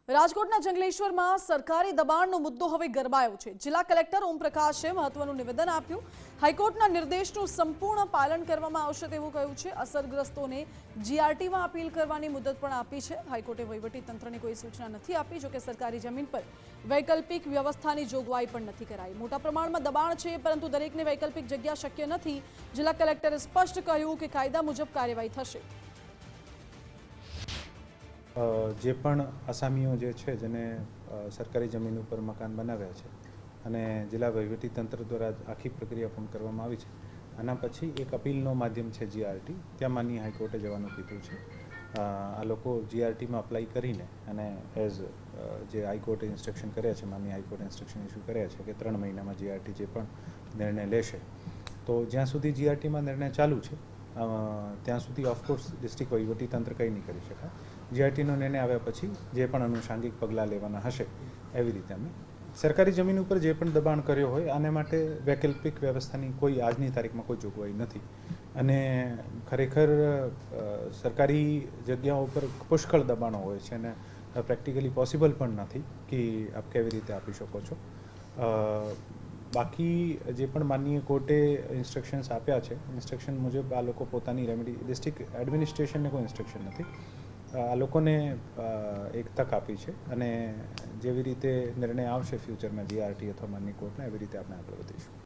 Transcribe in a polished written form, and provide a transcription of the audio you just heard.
રાજકોટના જંગલેશ્વરમાં સરકારી દબાણનો મુદ્દો હવે ગરમાયો છે। જિલ્લા કલેક્ટર ઓમપ્રકાશે મહત્વનું નિવેદન આપ્યું। હાઈકોર્ટના નિર્દેશનું સંપૂર્ણ પાલન કરવામાં આવશે તેવું કહ્યું છે। અસરગ્રસ્તોને જીઆરટીમાં અપીલ કરવાની મુદત પણ આપી છે। હાઈકોર્ટે વહીવટીતંત્રને કોઈ સૂચના નથી આપી। જો કે સરકારી જમીન પર વૈકલ્પિક વ્યવસ્થાની જોગવાઈ પણ નથી કરાઈ। મોટા પ્રમાણમાં દબાણ છે, પરંતુ દરેકને વૈકલ્પિક જગ્યા શક્ય નથી। જિલ્લા કલેક્ટરે સ્પષ્ટ કહ્યું કે કાયદા મુજબ કાર્યવાહી થશે। જે પણ આસામીઓ જે છે જેને સરકારી જમીન ઉપર મકાન બનાવ્યા છે અને જિલ્લા વહીવટીતંત્ર દ્વારા આખી પ્રક્રિયા પૂર્ણ કરવામાં આવી છે, આના પછી એક અપીલનો માધ્યમ છે જીઆરટી। ત્યાં માનનીય હાઈકોર્ટે જવાનું કીધું છે। આ લોકો જીઆરટીમાં અપ્લાય કરીને અને એઝ જે હાઈકોર્ટે ઇન્સ્ટ્રક્શન કર્યા છે, માનનીય હાઈકોર્ટે ઇન્સ્ટ્રક્શન ઇસ્યુ કર્યા છે કે 3 મહિનામાં જીઆરટી જે પણ નિર્ણય લેશે, તો જ્યાં સુધી જીઆરટીમાં નિર્ણય ચાલુ છે ત્યાં સુધી ઓફકોર્સ ડિસ્ટ્રિક્ટ વહીવટીતંત્ર કંઈ નહીં કરી શકાય। જીઆરટીનો નિર્ણય આવ્યા પછી જે પણ અનુષાંગિક પગલાં લેવાના હશે એવી રીતે અમે સરકારી જમીન ઉપર જે પણ દબાણ કર્યો હોય આને માટે વૈકલ્પિક વ્યવસ્થાની કોઈ આજની તારીખમાં કોઈ જોગવાઈ નથી અને ખરેખર સરકારી જગ્યાઓ ઉપર પુષ્કળ દબાણો હોય છે અને પ્રેક્ટિકલી પોસિબલ પણ નથી કે આપ કેવી રીતે આપી શકો છો। બાકી જે પણ માનનીય કોર્ટે ઇન્સ્ટ્રક્શન્સ આપ્યા છે, ઇન્સ્ટ્રક્શન મુજબ આ લોકો પોતાની રેમેડી, ડિસ્ટ્રિક્ટ એડમિનિસ્ટ્રેશનને કોઈ ઇન્સ્ટ્રક્શન નથી, આ લોકોને એક તક આપી છે અને જેવી રીતે નિર્ણય આવશે ફ્યુચરમાં જીઆરટી અથવા માનનીય કોર્ટના, એવી રીતે આપણે આગળ વધીશું।